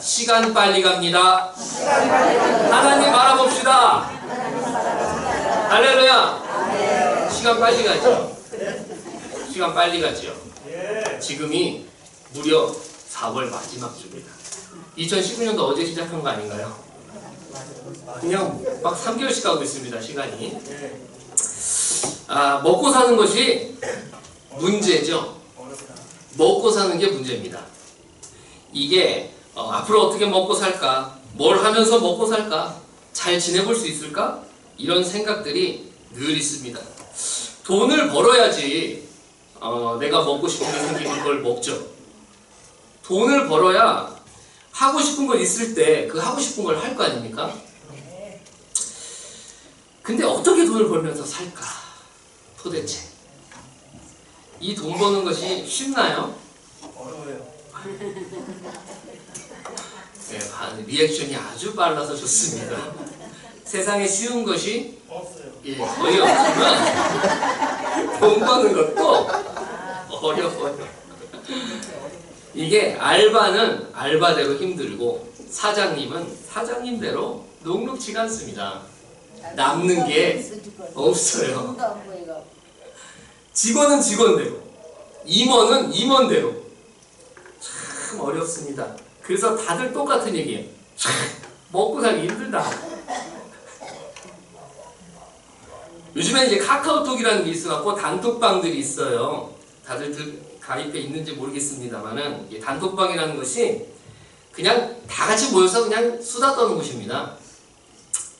시간 빨리 갑니다. 하나님 바라봅시다. 할렐루야. 시간 빨리 가죠. 시간 빨리 가죠. 지금이 무려 4월 마지막 주입니다. 2019년도 어제 시작한 거 아닌가요? 그냥 막 3개월씩 가고 있습니다. 시간이. 먹고 사는 것이 문제죠. 먹고 사는 게 문제입니다. 이게 앞으로 어떻게 먹고 살까? 뭘 하면서 먹고 살까? 잘 지내볼 수 있을까? 이런 생각들이 늘 있습니다. 돈을 벌어야지 내가 먹고 싶은 게 생기면 그걸 먹죠. 돈을 벌어야 하고 싶은 거 있을 때 그 하고 싶은 걸 할 거 아닙니까? 근데 어떻게 돈을 벌면서 살까? 도대체 이 돈 버는 것이 쉽나요? 어려워요. 네, 리액션이 아주 빨라서 좋습니다. 세상에 쉬운 것이 없어요. 거의 없지만 돈 버는 것도 어려워요. 이게 알바는 알바대로 힘들고 사장님은 사장님대로 녹록지가 않습니다. 남는 게 없어요. 직원은 직원대로, 임원은 임원대로. 참 어렵습니다. 그래서 다들 똑같은 얘기예요. 먹고 살기 힘들다. 요즘에 이제 카카오톡이라는 게 있어갖고 단톡방들이 있어요. 다들 가입해 있는지 모르겠습니다만은 단톡방이라는 것이 그냥 다 같이 모여서 그냥 수다 떠는 곳입니다.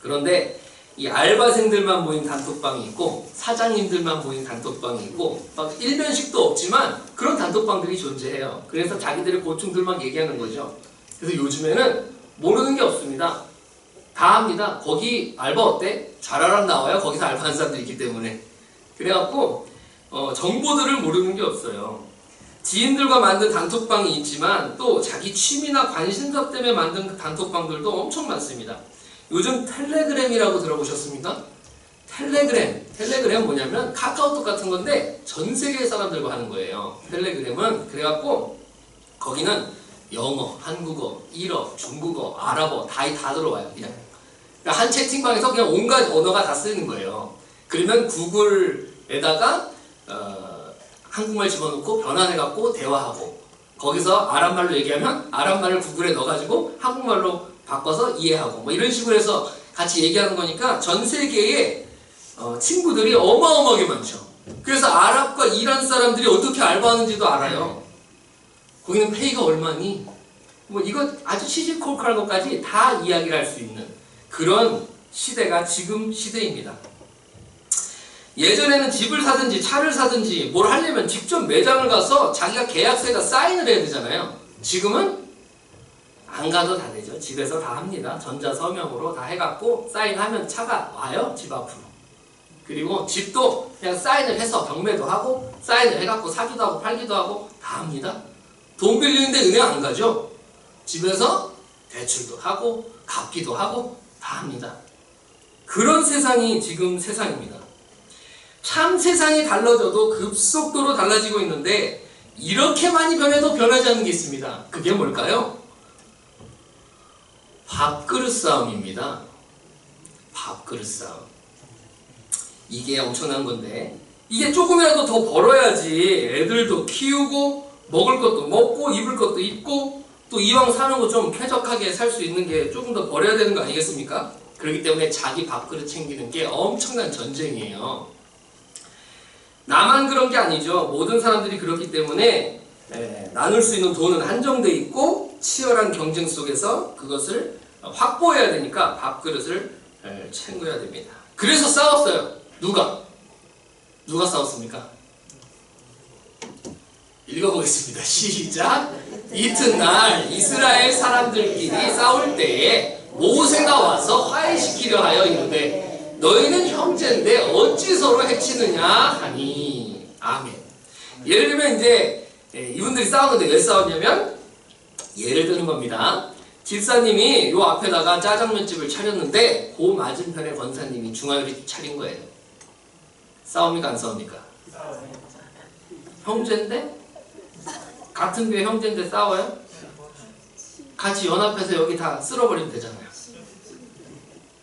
그런데 이 알바생들만 모인 단톡방이 있고 사장님들만 모인 단톡방이 있고 막 일면식도 없지만 그런 단톡방들이 존재해요. 그래서 자기들의 고충들만 얘기하는 거죠. 그래서 요즘에는 모르는 게 없습니다. 다 합니다. 거기 알바 어때? 잘하라고 나와요. 거기서 알바하는 사람들이 있기 때문에. 그래갖고 정보들을 모르는 게 없어요. 지인들과 만든 단톡방이 있지만 또 자기 취미나 관심사 때문에 만든 단톡방들도 엄청 많습니다. 요즘 텔레그램이라고 들어보셨습니까? 텔레그램 뭐냐면 카카오톡 같은 건데 전 세계 사람들과 하는 거예요. 텔레그램은 그래갖고 거기는 영어, 한국어, 일어, 중국어, 아랍어 다 들어와요. 그냥 그러니까 한 채팅방에서 그냥 온갖 언어가 다 쓰이는 거예요. 그러면 구글에다가 한국말 집어넣고 변환해갖고 대화하고 거기서 아랍말로 얘기하면 아랍말을 구글에 넣어가지고 한국말로 바꿔서 이해하고 뭐 이런 식으로 해서 같이 얘기하는 거니까 전 세계에 친구들이 어마어마하게 많죠. 그래서 아랍과 이란 사람들이 어떻게 알바하는지도 알아요. 거기는 페이가 얼마니? 뭐 이거 아주 시시콜콜한 것까지 다 이야기를 할 수 있는 그런 시대가 지금 시대입니다. 예전에는 집을 사든지 차를 사든지 뭘 하려면 직접 매장을 가서 자기가 계약서에다 사인을 해야 되잖아요. 지금은 안 가도 다 되죠. 집에서 다 합니다. 전자서명으로 다 해갖고 사인하면 차가 와요. 집 앞으로. 그리고 집도 그냥 사인을 해서 경매도 하고 사인을 해갖고 사기도 하고 팔기도 하고 다 합니다. 돈 빌리는데 은행 안 가죠. 집에서 대출도 하고 갚기도 하고 다 합니다. 그런 세상이 지금 세상입니다. 참 세상이 달라져도 급속도로 달라지고 있는데 이렇게 많이 변해도 변하지 않는 게 있습니다. 그게 뭘까요? 밥그릇 싸움입니다. 밥그릇 싸움. 이게 엄청난 건데 이게 조금이라도 더 벌어야지 애들도 키우고 먹을 것도 먹고 입을 것도 입고 또 이왕 사는 거 좀 쾌적하게 살 수 있는 게 조금 더 벌어야 되는 거 아니겠습니까? 그렇기 때문에 자기 밥그릇 챙기는 게 엄청난 전쟁이에요. 나만 그런 게 아니죠. 모든 사람들이 그렇기 때문에 나눌 수 있는 돈은 한정돼 있고 치열한 경쟁 속에서 그것을 확보해야 되니까 밥그릇을 챙겨야 됩니다. 그래서 싸웠어요. 누가 싸웠습니까? 읽어보겠습니다. 시작! 이튿날 이스라엘 사람들끼리 싸울 때에 모세가 와서 화해시키려 하여 이르되 너희는 형제인데 어찌 서로 해치느냐 하니. 아멘. 예를 들면 이제 이분들이 싸우는데 왜 싸웠냐면 예를 드는 겁니다. 집사님이 요 앞에다가 짜장면집을 차렸는데 그 맞은편에 권사님이 중화요리 차린 거예요. 싸웁니까 안 싸웁니까? 형제인데? 같은 교회 형제인데 싸워요? 같이 연합해서 여기 다 쓸어버리면 되잖아요.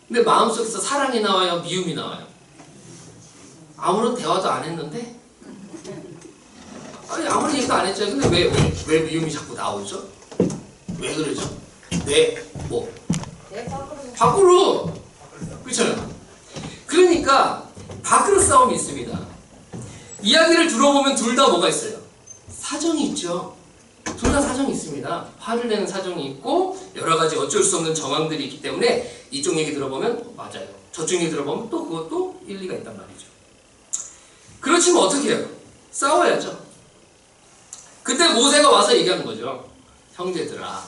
근데 마음속에서 사랑이 나와요? 미움이 나와요? 아무런 대화도 안 했는데? 아니 아무런 얘기도 안 했잖아요. 근데 왜 미움이 자꾸 나오죠? 왜 그러죠? 뭐? 밖으로! 그렇잖아요. 그러니까 밖으로 싸움이 있습니다. 이야기를 들어보면 둘 다 뭐가 있어요? 사정이 있죠. 둘 다 사정이 있습니다. 화를 내는 사정이 있고 여러 가지 어쩔 수 없는 정황들이 있기 때문에 이쪽 얘기 들어보면 맞아요. 저쪽 얘기 들어보면 또 그것도 일리가 있단 말이죠. 그렇지만 어떻게 해요? 싸워야죠. 그때 모세가 와서 얘기하는 거죠. 형제들아,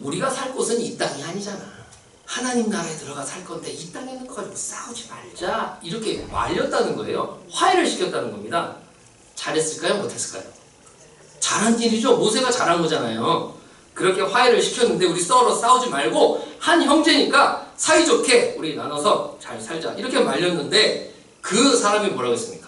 우리가 살 곳은 이 땅이 아니잖아. 하나님 나라에 들어가 살 건데 이 땅에 있는 거 가지고 싸우지 말자. 이렇게 말렸다는 거예요. 화해를 시켰다는 겁니다. 잘했을까요? 못했을까요? 잘한 일이죠. 모세가 잘한 거잖아요. 그렇게 화해를 시켰는데 우리 서로 싸우지 말고 한 형제니까 사이좋게 우리 나눠서 잘 살자. 이렇게 말렸는데 그 사람이 뭐라고 했습니까?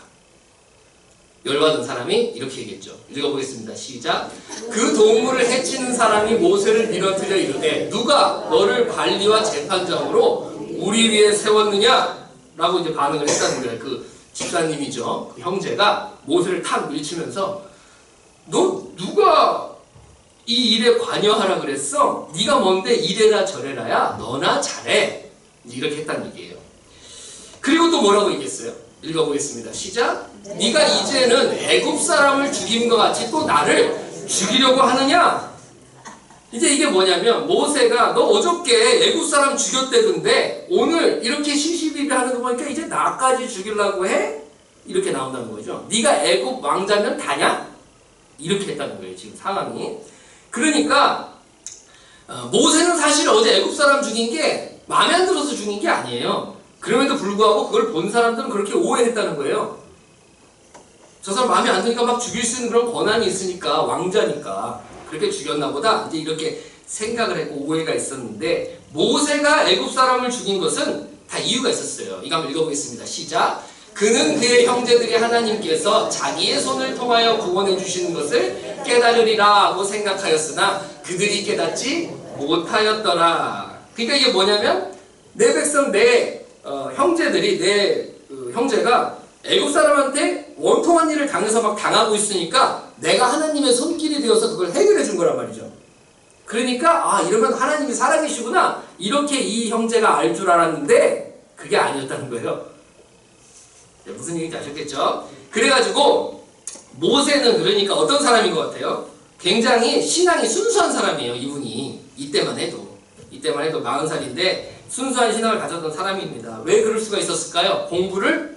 열받은 사람이 이렇게 얘기했죠. 읽어보겠습니다. 시작. 그 동물을 해치는 사람이 모세를 밀어뜨려 이르되 누가 너를 관리와 재판장으로 우리 위에 세웠느냐? 라고 이제 반응을 했다는 거예요. 그 집사님이죠. 그 형제가 모세를 탁 밀치면서 너 누가 이 일에 관여하라 그랬어? 네가 뭔데 이래라 저래라야? 너나 잘해. 이렇게 했다는 얘기예요. 그리고 또 뭐라고 얘기했어요? 읽어보겠습니다. 시작. 네가 이제는 애굽 사람을 죽인 것 같이 또 나를 죽이려고 하느냐? 이제 이게 뭐냐면 모세가 너 어저께 애굽 사람 죽였대던데 오늘 이렇게 시시비비하는 거 보니까 이제 나까지 죽이려고 해? 이렇게 나온다는 거죠. 네가 애굽 왕자면 다냐? 이렇게 했다는 거예요. 지금 상황이. 그러니까 모세는 사실 어제 애굽 사람 죽인 게 마음에 안 들어서 죽인 게 아니에요. 그럼에도 불구하고 그걸 본 사람들은 그렇게 오해했다는 거예요. 저 사람 마음에 안 드니까 막 죽일 수 있는 그런 권한이 있으니까 왕자니까 그렇게 죽였나 보다 이제 이렇게 생각을 했고 오해가 있었는데 모세가 애굽 사람을 죽인 것은 다 이유가 있었어요. 이거 한번 읽어보겠습니다. 시작. 그는 그의 형제들이 하나님께서 자기의 손을 통하여 구원해 주시는 것을 깨달으리라 하고 생각하였으나 그들이 깨닫지 못하였더라. 그러니까 이게 뭐냐면 내 백성 내 형제들이 내 형제가 애굽 사람한테 원통한 일을 당해서 막 당하고 있으니까 내가 하나님의 손길이 되어서 그걸 해결해 준 거란 말이죠. 그러니까 이러면 하나님이 살아계시구나 이렇게 이 형제가 알 줄 알았는데 그게 아니었다는 거예요. 무슨 얘기인지 아셨겠죠? 그래가지고 모세는 그러니까 어떤 사람인 것 같아요? 굉장히 신앙이 순수한 사람이에요. 이분이 이때만 해도 40살인데 순수한 신앙을 가졌던 사람입니다. 왜 그럴 수가 있었을까요? 공부를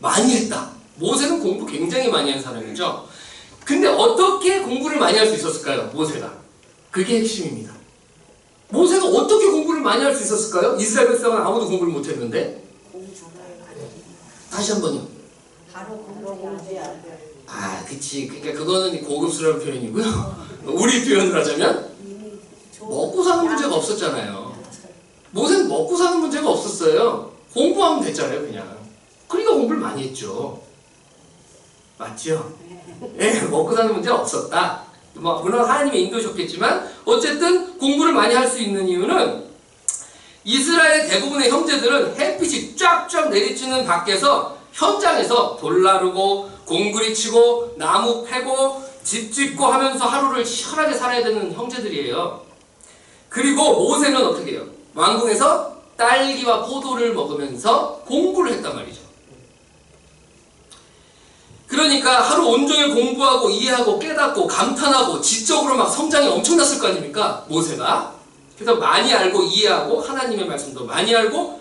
많이 했다. 모세는 공부 굉장히 많이 한 사람이죠. 근데 어떻게 공부를 많이 할 수 있었을까요? 모세가. 그게 핵심입니다. 모세가 어떻게 공부를 많이 할 수 있었을까요? 이스라엘 백성은 아무도 공부를 못했는데. 다시 한 번요. 그치. 그러니까 그거는 고급스러운 표현이고요. 우리 표현을 하자면 먹고 사는 문제가 없었잖아요. 모세는 먹고 사는 문제가 없었어요. 공부하면 됐잖아요, 그냥. 그러니까 공부를 많이 했죠. 맞죠? 예, 먹고 사는 문제가 없었다. 물론 하나님이 인도셨겠지만 어쨌든 공부를 많이 할 수 있는 이유는 이스라엘 대부분의 형제들은 햇빛이 쫙쫙 내리쬐는 밖에서 현장에서 돌 나르고 공구리 치고 나무 패고 집 짓고 하면서 하루를 시원하게 살아야 되는 형제들이에요. 그리고 모세는 어떻게 해요? 왕궁에서 딸기와 포도를 먹으면서 공부를 했단 말이죠. 그러니까 하루 온종일 공부하고 이해하고 깨닫고 감탄하고 지적으로 막 성장이 엄청났을 거 아닙니까? 모세가. 그래서 많이 알고 이해하고 하나님의 말씀도 많이 알고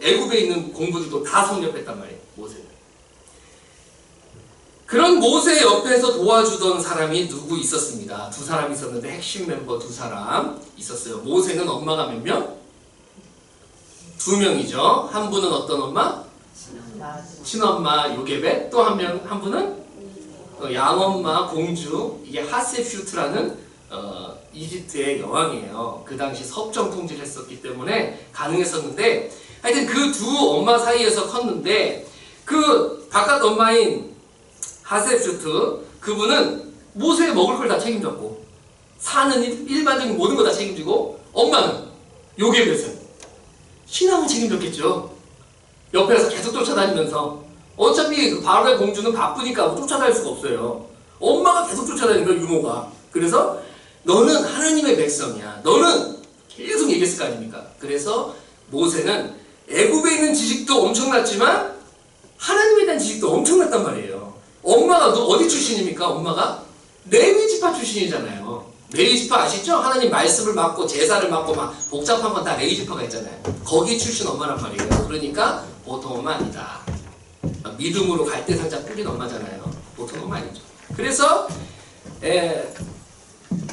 애굽에 있는 공부들도 다 섭렵했단 말이에요. 모세는. 그런 모세 옆에서 도와주던 사람이 누구 있었습니다. 두 사람 있었는데 핵심 멤버 두 사람 있었어요. 모세는 엄마가 몇 명? 2명이죠. 한 분은 어떤 엄마? 친엄마 요게벳. 또 한 분은 양엄마 공주. 이게 하셉슈트라는 이집트의 여왕이에요. 그 당시 섭정 통치를 했었기 때문에 가능했었는데 하여튼 그 두 엄마 사이에서 컸는데 그 바깥 엄마인 하셉슈트 그분은 모세의 먹을 걸 다 책임졌고 사는 일반적인 모든 거 다 책임지고 엄마는 요괴배선 신앙을 책임졌겠죠. 옆에서 계속 쫓아다니면서 어차피 그 바로의 공주는 바쁘니까 쫓아다닐 수가 없어요. 엄마가 계속 쫓아다니는 거야, 유모가. 그래서 너는 하나님의 백성이야. 너는 계속 얘기했을 거 아닙니까? 그래서 모세는 애굽에 있는 지식도 엄청났지만 하나님에 대한 지식도 엄청났단 말이에요. 엄마가 어디 출신입니까? 엄마가 레위 지파 출신이잖아요. 레위 지파 아시죠? 하나님 말씀을 맡고 제사를 맡고 막 복잡한 건 다 레위 지파가 있잖아요. 거기 출신 엄마란 말이에요. 그러니까 보통 엄마 아니다. 믿음으로 갈대상자 뿌린 엄마잖아요. 보통 엄마 아니죠. 그래서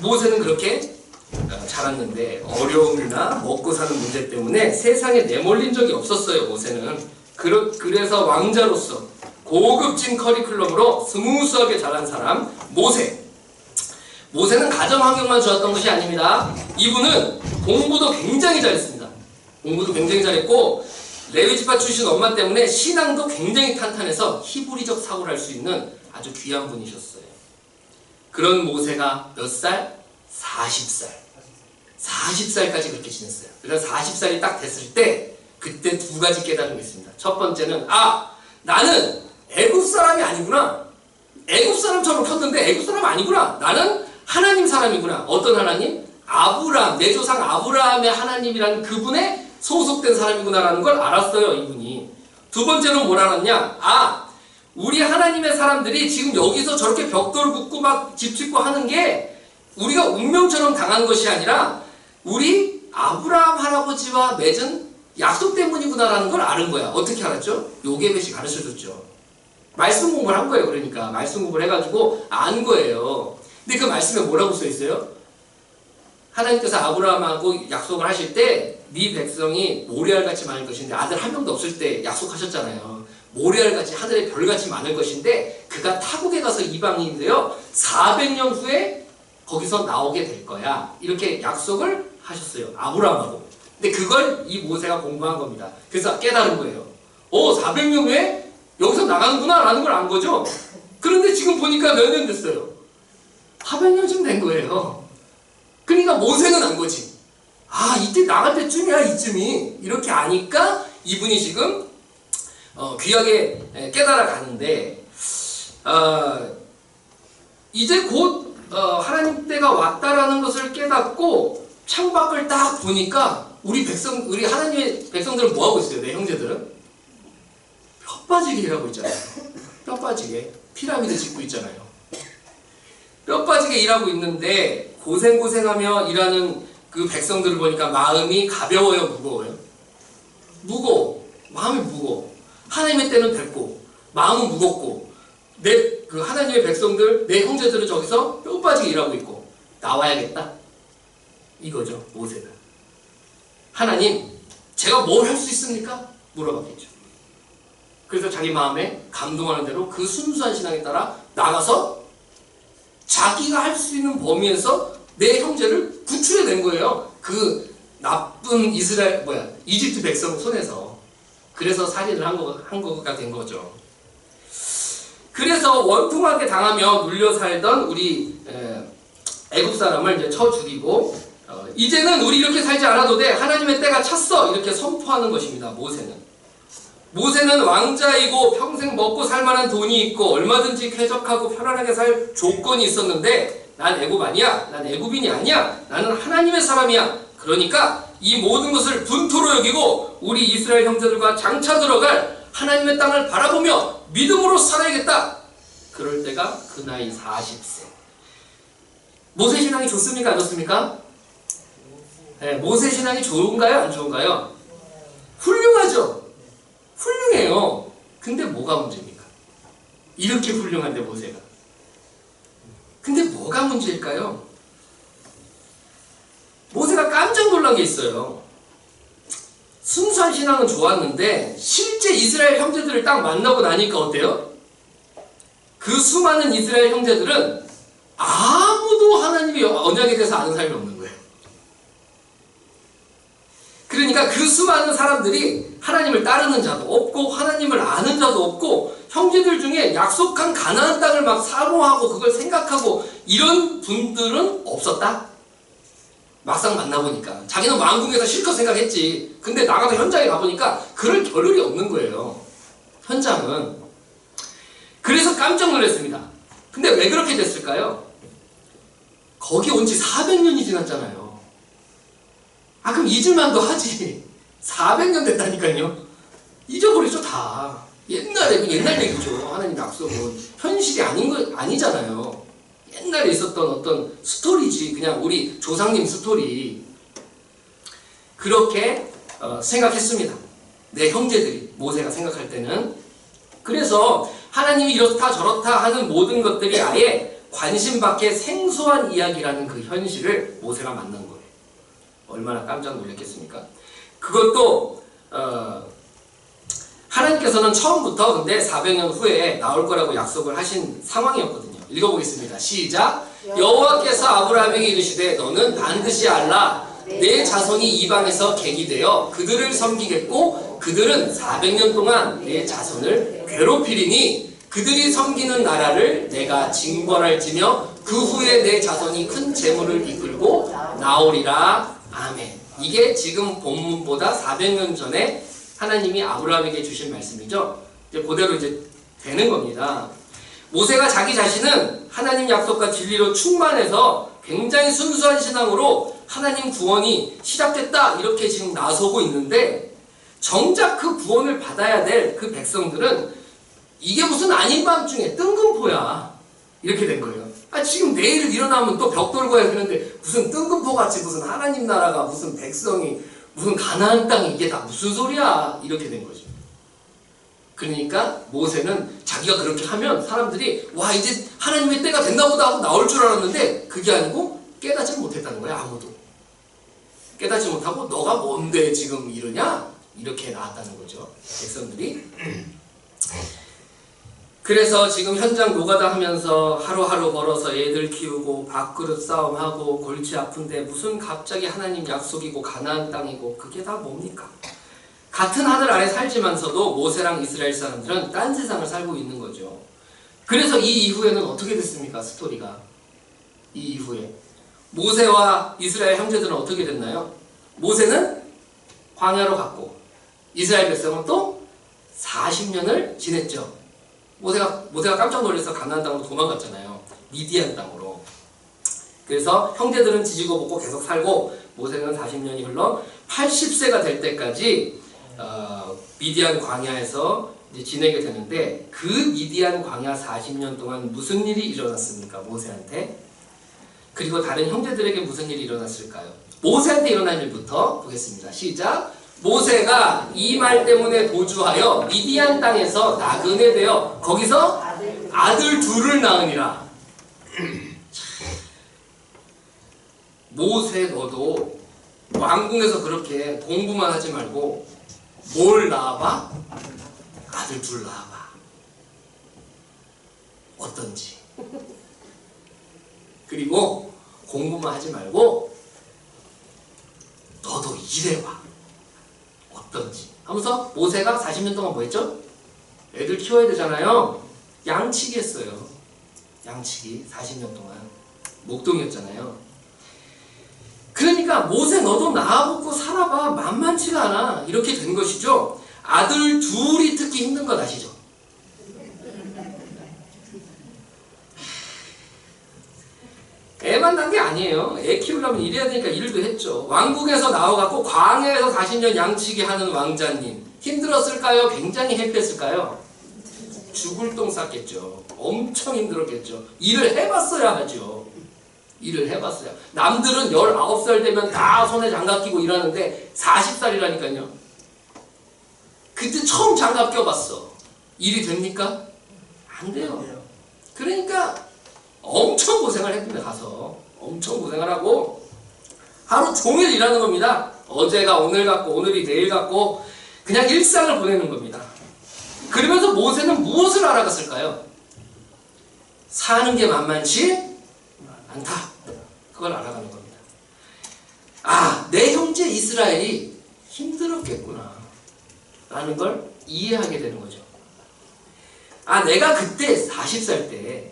모세는 그렇게 자랐는데 어려움이나 먹고 사는 문제 때문에 세상에 내몰린 적이 없었어요. 모세는. 그래서 왕자로서 고급진 커리큘럼으로 스무스하게 자란 사람 모세는 가정 환경만 좋았던 것이 아닙니다. 이분은 공부도 굉장히 잘했습니다. 공부도 굉장히 잘했고 레위지파 출신 엄마 때문에 신앙도 굉장히 탄탄해서 히브리적 사고를 할 수 있는 아주 귀한 분이셨어요. 그런 모세가 몇 살? 40살. 40살까지 그렇게 지냈어요. 그래서 40살이 딱 됐을 때 그때 두 가지 깨달음이 있습니다. 첫 번째는 나는 애굽 사람이 아니구나. 애굽 사람처럼 컸는데 애굽 사람 아니구나. 나는 하나님 사람이구나. 어떤 하나님? 아브라함, 내 조상 아브라함의 하나님이라는 그분의 소속된 사람이구나라는 걸 알았어요, 이분이. 두 번째로는 뭘 알았냐? 우리 하나님의 사람들이 지금 여기서 저렇게 벽돌 굽고 막 집 짓고 하는 게 우리가 운명처럼 당한 것이 아니라 우리 아브라함 할아버지와 맺은 약속 때문이구나라는 걸 아는 거야. 어떻게 알았죠? 요게벳이 가르쳐줬죠. 말씀 공부를 한 거예요. 그러니까 말씀 공부를 해가지고 안 거예요. 근데 그 말씀에 뭐라고 써 있어요? 하나님께서 아브라함하고 약속을 하실 때 네 백성이 모래알같이 많을 것인데 아들 한 명도 없을 때 약속하셨잖아요. 모래알같이 하늘의 별같이 많을 것인데 그가 타국에 가서 이방인이 되어 400년 후에 거기서 나오게 될 거야. 이렇게 약속을 하셨어요. 아브라함하고. 근데 그걸 이 모세가 공부한 겁니다. 그래서 깨달은 거예요. 400년 후에 여기서 나가는구나 라는 걸 안 거죠. 그런데 지금 보니까 몇 년 됐어요? 400년쯤 된 거예요. 그러니까 모세는 안 거지. 이때 나갈 때쯤이야, 이쯤이. 이렇게 아니까 이분이 지금 귀하게 깨달아 가는데 이제 곧 하나님 때가 왔다라는 것을 깨닫고 창밖을 딱 보니까 우리 하나님의 백성들은 뭐 하고 있어요? 내 형제들은 뼈 빠지게 일하고 있잖아요. 뼈 빠지게 피라미드 짓고 있잖아요. 뼈 빠지게 일하고 있는데 고생하며 일하는 그 백성들을 보니까 마음이 가벼워요, 무거워요? 무거워. 마음이 무거워. 하나님의 때는 됐고 마음은 무겁고 그 하나님의 백성들, 내 형제들은 저기서 뼈 빠지게 일하고 있고 나와야겠다. 이거죠, 모세는. 하나님, 제가 뭘 할 수 있습니까? 물어봤겠죠. 그래서 자기 마음에 감동하는 대로 그 순수한 신앙에 따라 나가서 자기가 할 수 있는 범위에서 내 형제를 구출해낸 거예요. 그 나쁜 이집트 백성 손에서. 그래서 살인을 한 거가 된 거죠. 그래서 원통하게 당하며 눌려 살던 우리 애굽 사람을 이제 쳐 죽이고 이제는 우리 이렇게 살지 않아도 돼. 하나님의 때가 찼어. 이렇게 선포하는 것입니다. 모세는 왕자이고 평생 먹고 살 만한 돈이 있고 얼마든지 쾌적하고 편안하게 살 조건이 있었는데 난 애굽 아니야. 난 애굽인이 아니야. 나는 하나님의 사람이야. 그러니까 이 모든 것을 분토로 여기고 우리 이스라엘 형제들과 장차 들어갈 하나님의 땅을 바라보며 믿음으로 살아야겠다. 그럴 때가 그 나이 40세. 모세 신앙이 좋습니까? 안 좋습니까? 네, 모세 신앙이 좋은가요? 안 좋은가요? 훌륭하죠. 훌륭해요. 근데 뭐가 문제입니까? 이렇게 훌륭한데 모세가. 근데 뭐가 문제일까요? 모세가 깜짝 놀란 게 있어요. 순수한 신앙은 좋았는데 실제 이스라엘 형제들을 딱 만나고 나니까 어때요? 그 수많은 이스라엘 형제들은 아무도 하나님의 언약에 대해서 아는 사람이 없는 거예요. 그러니까 그 수많은 사람들이 하나님을 따르는 자도 없고 하나님을 아는 자도 없고 형제들 중에 약속한 가나안 땅을 막 사모하고 그걸 생각하고 이런 분들은 없었다? 막상 만나보니까. 자기는 왕궁에서 실컷 생각했지. 근데 나가서 현장에 가보니까 그럴 겨를이 없는 거예요. 현장은. 그래서 깜짝 놀랐습니다. 근데 왜 그렇게 됐을까요? 거기 온 지 400년이 지났잖아요. 아, 그럼 잊을만도 하지. 400년 됐다니까요. 잊어버리죠, 다. 옛날 얘기죠. 하나님 약속은. 현실이 아니잖아요. 옛날에 있었던 어떤 스토리지. 그냥 우리 조상님 스토리. 그렇게 생각했습니다. 내 형제들이, 모세가 생각할 때는. 그래서 하나님이 이렇다 저렇다 하는 모든 것들이 아예 관심 밖의 생소한 이야기라는 그 현실을 모세가 만난 거예요. 얼마나 깜짝 놀랐겠습니까? 그것도 하나님께서는 처음부터 근데 400년 후에 나올 거라고 약속을 하신 상황이었거든요. 읽어보겠습니다. 시작! 여호와께서 아브라함에게 이르시되 너는 반드시 알라 내 자손이 이방에서 객이 되어 그들을 섬기겠고 그들은 400년 동안 내 자손을 괴롭히리니 그들이 섬기는 나라를 내가 징벌할지며 그 후에 내 자손이 큰 재물을 이끌고 나오리라. 아멘. 이게 지금 본문보다 400년 전에 하나님이 아브라함에게 주신 말씀이죠. 이제 그대로 이제 되는 겁니다. 모세가 자기 자신은 하나님 약속과 진리로 충만해서 굉장히 순수한 신앙으로 하나님 구원이 시작됐다 이렇게 지금 나서고 있는데 정작 그 구원을 받아야 될 그 백성들은 이게 무슨 아닌 밤중에 뜬금포야 이렇게 된 거예요. 아, 지금 내일 일어나면 또 벽 돌고 해야 되는데 무슨 뜬금포같이 무슨 하나님 나라가 무슨 백성이 무슨 가나안 땅이 이게 다 무슨 소리야 이렇게 된 거죠. 그러니까 모세는 자기가 그렇게 하면 사람들이 와 이제 하나님의 때가 됐나 보다 하고 나올 줄 알았는데 그게 아니고 깨닫지 못했다는 거야. 아무도 깨닫지 못하고 너가 뭔데 지금 이러냐 이렇게 나왔다는 거죠. 백성들이. 그래서 지금 현장 노가다 하면서 하루하루 벌어서 애들 키우고 밥그릇 싸움하고 골치 아픈데 무슨 갑자기 하나님 약속이고 가나안 땅이고 그게 다 뭡니까? 같은 하늘 아래 살지만서도 모세랑 이스라엘 사람들은 딴 세상을 살고 있는 거죠. 그래서 이 이후에는 어떻게 됐습니까? 스토리가. 이 이후에 모세와 이스라엘 형제들은 어떻게 됐나요? 모세는 광야로 갔고 이스라엘 백성은 또 40년을 지냈죠. 모세가 깜짝 놀라서 가나안 땅으로 도망갔잖아요. 미디안 땅으로. 그래서 형제들은 지지고 볶고 계속 살고 모세는 40년이 흘러 80세가 될 때까지 미디안 광야에서 이제 지내게 되는데 그 미디안 광야 40년 동안 무슨 일이 일어났습니까? 모세한테. 그리고 다른 형제들에게 무슨 일이 일어났을까요? 모세한테 일어난 일부터 보겠습니다. 시작! 모세가 이 말 때문에 도주하여 미디안 땅에서 나그네 되어 거기서 아들 둘을 낳으니라. 모세 너도 왕궁에서 그렇게 공부만 하지 말고 뭘 낳아봐? 아들 둘 낳아봐. 어떤지. 그리고 공부만 하지 말고 너도 일해봐. 어떤지 하면서 모세가 40년 동안 뭐 했죠? 애들 키워야 되잖아요. 양치기 했어요. 양치기 40년 동안 목동이었잖아요. 그러니까 모세 너도 낳아먹고 살아봐. 만만치가 않아. 이렇게 된 것이죠. 아들 둘이 특히 힘든 건 아시죠? 애만 난 게 아니에요. 애 키우려면 일해야 되니까 일도 했죠. 왕궁에서 나와갖고 광야에서 40년 양치기 하는 왕자님 힘들었을까요? 굉장히 해피했을까요? 죽을 똥 쌌겠죠. 엄청 힘들었겠죠. 일을 해봤어야 하죠. 일을 해봤어요. 남들은 19살 되면 다 손에 장갑 끼고 일하는데 40살이라니까요. 그때 처음 장갑 껴봤어. 일이 됩니까? 안 돼요. 그러니까 엄청 고생을 했는데 가서 엄청 고생을 하고 하루 종일 일하는 겁니다. 어제가 오늘 같고 오늘이 내일 같고 그냥 일상을 보내는 겁니다. 그러면서 모세는 무엇을 알아갔을까요? 사는 게 만만치 않다. 그걸 알아가는 겁니다. 아, 내 형제 이스라엘이 힘들었겠구나 라는 걸 이해하게 되는 거죠. 아, 내가 그때 40살 때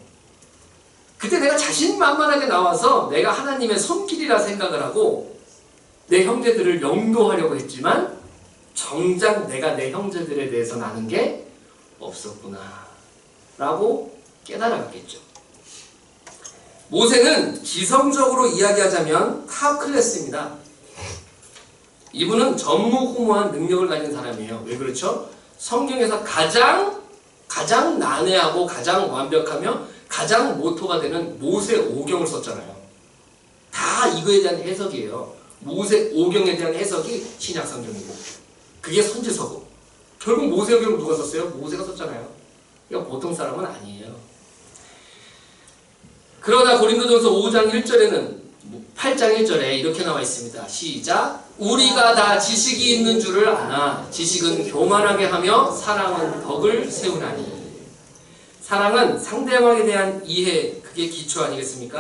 그때 내가 자신만만하게 나와서 내가 하나님의 손길이라 생각을 하고 내 형제들을 영도하려고 했지만 정작 내가 내 형제들에 대해서는 아는 게 없었구나 라고 깨달았겠죠. 모세는 지성적으로 이야기하자면 탑 클래스입니다. 이분은 전무후무한 능력을 가진 사람이에요. 왜 그렇죠? 성경에서 가장 난해하고 가장 완벽하며 가장 모토가 되는 모세 오경을 썼잖아요. 다 이거에 대한 해석이에요. 모세 오경에 대한 해석이 신약 성경이고 그게 선지서고 결국 모세 오경을 누가 썼어요? 모세가 썼잖아요. 그러니까 보통 사람은 아니에요. 그러나 고린도전서 5장 1절에는 8장 1절에 이렇게 나와 있습니다. 시작. 우리가 다 지식이 있는 줄을 아나 지식은 교만하게 하며 사랑은 덕을 세우나니. 사랑은 상대방에 대한 이해, 그게 기초 아니겠습니까?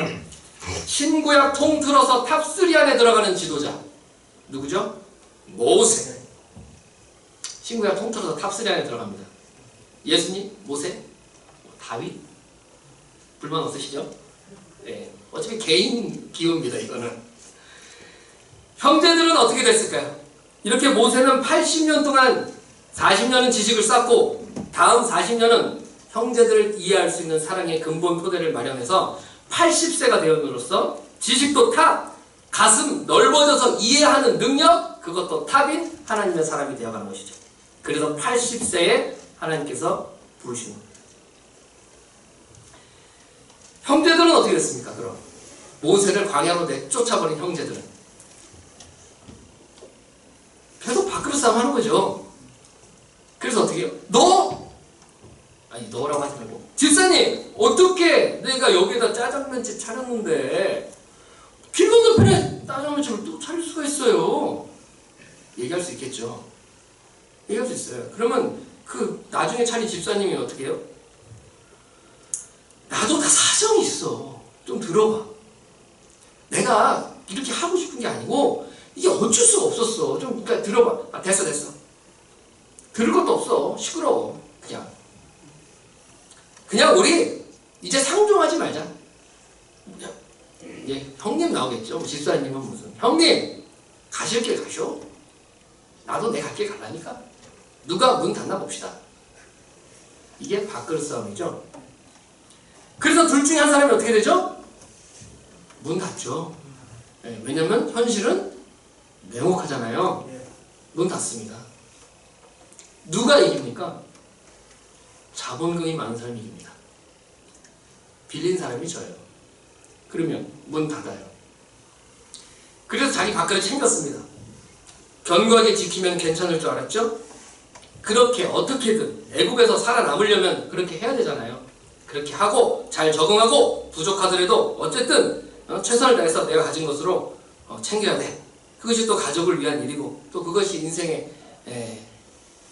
신구약 통틀어서 탑3 안에 들어가는 지도자 누구죠? 모세. 신구약 통틀어서 탑3 안에 들어갑니다. 예수님, 모세, 다윗. 불만 없으시죠? 네. 어차피 개인 기호입니다. 이거는. 형제들은 어떻게 됐을까요? 이렇게 모세는 80년 동안 40년은 지식을 쌓고 다음 40년은 형제들을 이해할 수 있는 사랑의 근본 토대를 마련해서 80세가 되었으로써 지식도 탑, 가슴 넓어져서 이해하는 능력, 그것도 탑인 하나님의 사람이 되어가는 것이죠. 그래서 80세에 하나님께서 부르시는 겁니다. 형제들은 어떻게 됐습니까? 그럼 모세를 광야로 내쫓아버린 형제들은 계속 밥그릇 싸움 하는 거죠. 그래서 어떻게 해요? 너라고 하지 말고 집사님 어떻게 내가 여기다 짜장면집 차렸는데 길 건너편에 짜장면집을 또 차릴 수가 있어요. 얘기할 수 있겠죠. 얘기할 수 있어요. 그러면 그 나중에 차린 집사님이 어떻게 해요? 나도 다 사정이 있어. 좀 들어봐. 내가 이렇게 하고 싶은 게 아니고 이게 어쩔 수가 없었어. 좀 그러니까 들어봐. 됐어. 들을 것도 없어. 시끄러워. 그냥 우리 이제 상종하지 말자. 예, 형님 나오겠죠. 집사님은 무슨 형님 가실 길 가쇼. 나도 내 갈 길 가라니까. 누가 문 닫나 봅시다. 이게 밥그릇 싸움이죠. 그래서 둘 중에 한 사람이 어떻게 되죠? 문 닫죠. 네, 왜냐면 현실은 냉혹하잖아요. 문 닫습니다. 누가 이깁니까? 자본금이 많은 사람이 이깁니다. 빌린 사람이 져요. 그러면 문 닫아요. 그래서 자기 밥그릇 챙겼습니다. 견고하게 지키면 괜찮을 줄 알았죠? 그렇게 어떻게든 애국에서 살아남으려면 그렇게 해야 되잖아요. 그렇게 하고 잘 적응하고 부족하더라도 어쨌든 최선을 다해서 내가 가진 것으로 챙겨야 돼. 그것이 또 가족을 위한 일이고 또 그것이 인생의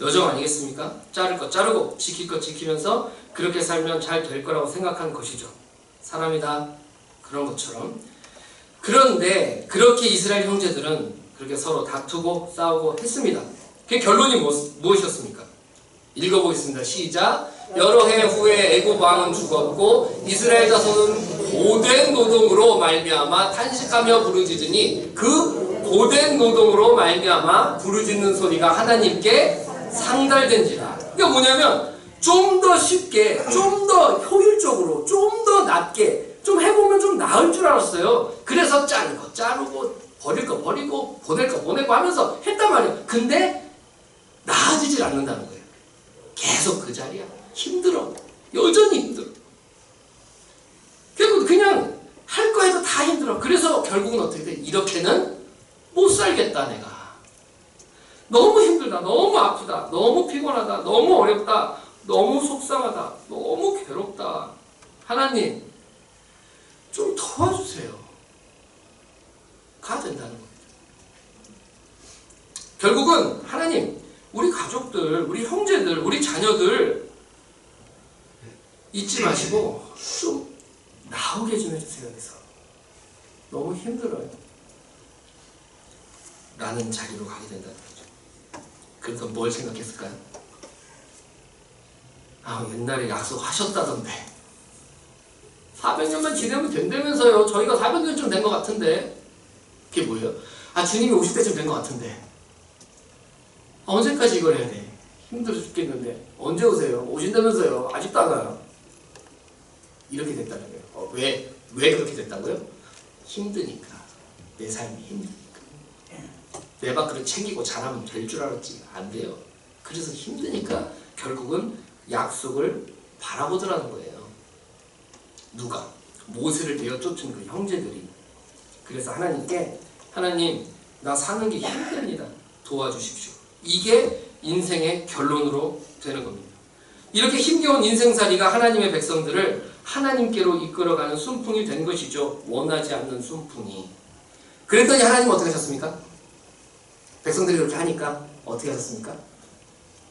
여정 아니겠습니까? 자를 것 자르고 지킬 것 지키면서 그렇게 살면 잘 될 거라고 생각하는 것이죠. 사람이 다 그런 것처럼. 그런데 그렇게 이스라엘 형제들은 그렇게 서로 다투고 싸우고 했습니다. 그 결론이 무엇이었습니까? 읽어보겠습니다. 시작. 여러 해 후에 애굽 왕은 죽었고 이스라엘 자손은 고된 노동으로 말미암아 탄식하며 부르짖으니 그 고된 노동으로 말미암아 부르짖는 소리가 하나님께 상달된지라. 그러니까 뭐냐면 좀 더 쉽게, 좀 더 효율적으로, 좀 더 낫게 좀 해보면 좀 나을 줄 알았어요. 그래서 자른 거 자르고 버릴 거 버리고 보낼 거 보내고 하면서 했단 말이에요. 근데 나아지질 않는다는 거예요. 계속 그 자리야. 힘들어. 여전히 힘들어. 결국 그냥 할 거 해도 다 힘들어. 그래서 결국은 어떻게 돼? 이렇게는 못 살겠다 내가. 너무 힘들다. 너무 아프다. 너무 피곤하다. 너무 어렵다. 너무 속상하다. 너무 괴롭다. 하나님 좀 도와주세요. 가야 된다는 겁니다. 결국은 하나님 우리 가족들, 우리 형제들, 우리 자녀들 잊지 마시고 좀 나오게 좀 해주세요. 여기서 너무 힘들어요. 라는 자리로 가게 된다는 거죠. 그래서 뭘 생각했을까요? 옛날에 약속하셨다던데 400년만 지내면 된다면서요. 저희가 400년쯤 된 것 같은데. 그게 뭐예요? 아, 주님이 오실 때쯤 된 것 같은데. 아, 언제까지 이걸 해야 돼? 힘들어 죽겠는데. 언제 오세요? 오신다면서요. 아직도 안 와요. 이렇게 됐다는 거예요. 왜 그렇게 됐다고요? 힘드니까. 내 삶이 힘드니까. 내 밥그릇 챙기고 잘하면 될 줄 알았지. 안 돼요. 그래서 힘드니까 결국은 약속을 바라보더라는 거예요. 누가? 모세를 내어 쫓은 그 형제들이. 그래서 하나님께 하나님, 나 사는 게 힘듭니다. 도와주십시오. 이게 인생의 결론으로 되는 겁니다. 이렇게 힘겨운 인생살이가 하나님의 백성들을 하나님께로 이끌어가는 순풍이 된 것이죠. 원하지 않는 순풍이. 그랬더니 하나님은 어떻게 하셨습니까? 백성들이 그렇게 하니까 어떻게 하셨습니까?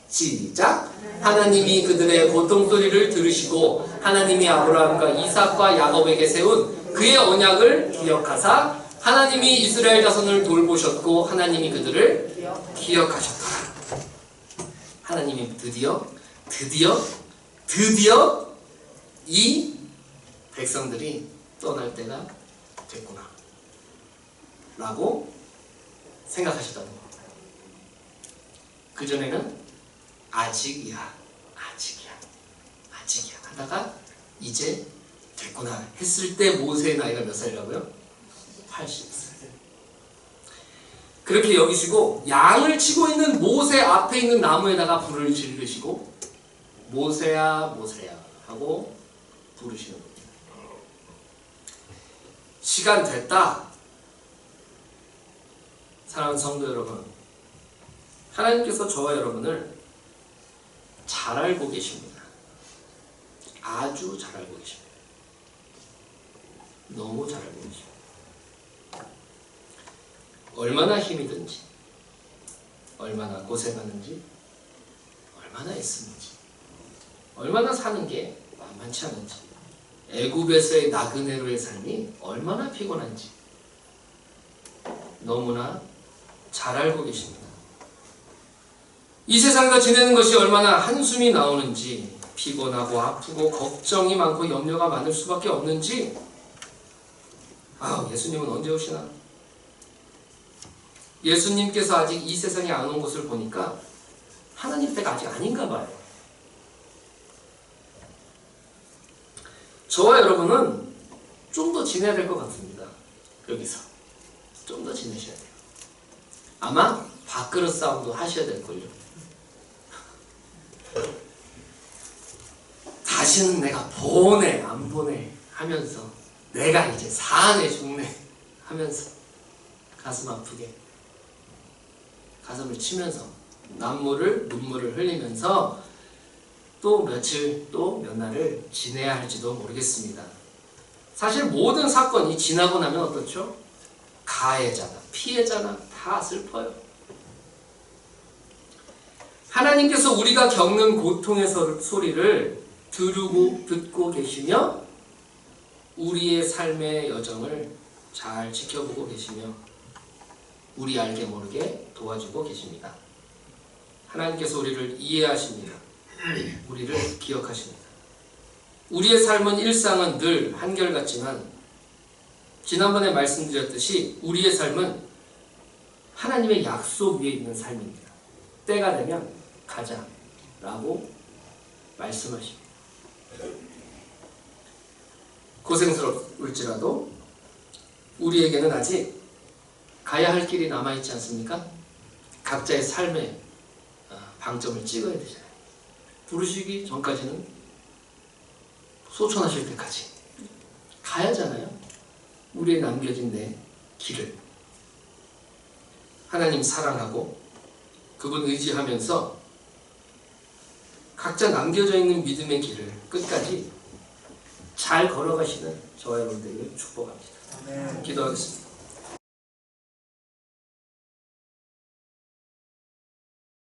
시작! 하나님이 그들의 고통소리를 들으시고 하나님이 아브라함과 이삭과 야곱에게 세운 그의 언약을 기억하사 하나님이 이스라엘 자손을 돌보셨고 하나님이 그들을 기억하셨더라. 하나님이 드디어 이 백성들이 떠날 때가 됐구나 라고 생각하셨다는 겁니다. 그전에는 아직이야 하다가 이제 됐구나 했을 때 모세의 나이가 몇 살이라고요? 80살. 그렇게 여기시고 양을 치고 있는 모세 앞에 있는 나무에다가 불을 지르시고 모세야 하고 부르시는 겁니다. 시간 됐다. 사랑하는 성도 여러분, 하나님께서 저와 여러분을 잘 알고 계십니다. 아주 잘 알고 계십니다. 너무 잘 알고 계십니다. 얼마나 힘이 든지, 얼마나 고생하는지, 얼마나 애쓰는지, 얼마나 사는 게 만만치 않은지, 애굽에서의 나그네로의 삶이 얼마나 피곤한지 너무나 잘 알고 계십니다. 이 세상과 지내는 것이 얼마나 한숨이 나오는지, 피곤하고 아프고 걱정이 많고 염려가 많을 수밖에 없는지, 예수님은 언제 오시나? 예수님께서 아직 이 세상에 안 온 것을 보니까 하나님 때가 아직 아닌가 봐요. 저와 여러분은 좀 더 지내야 될 것 같습니다. 여기서 좀 더 지내셔야 돼요. 아마 밥그릇 싸움도 하셔야 될걸요. 다시는 내가 보내 안 보내 하면서 내가 이제 사네 죽네 하면서 가슴 아프게 가슴을 치면서 눈물을 흘리면서 또 며칠 또 몇 날을 지내야 할지도 모르겠습니다. 사실 모든 사건이 지나고 나면 어떻죠? 가해자나 피해자나 다 슬퍼요. 하나님께서 우리가 겪는 고통의 소리를 듣고 계시며 우리의 삶의 여정을 잘 지켜보고 계시며 우리 알게 모르게 도와주고 계십니다. 하나님께서 우리를 이해하십니다. 우리를 기억하십니다. 우리의 삶은 일상은 늘 한결같지만 지난번에 말씀드렸듯이 우리의 삶은 하나님의 약속 위에 있는 삶입니다. 때가 되면 가자 라고 말씀하십니다. 고생스러울지라도 우리에게는 아직 가야 할 길이 남아있지 않습니까? 각자의 삶의 방점을 찍어야 되잖아요. 부르시기 전까지는 소천하실 때까지 가야잖아요. 우리의 남겨진 내 길을 하나님 사랑하고 그분 의지하면서 각자 남겨져 있는 믿음의 길을 끝까지 잘 걸어가시는 저와 여러분들에게 축복합니다. 기도하겠습니다.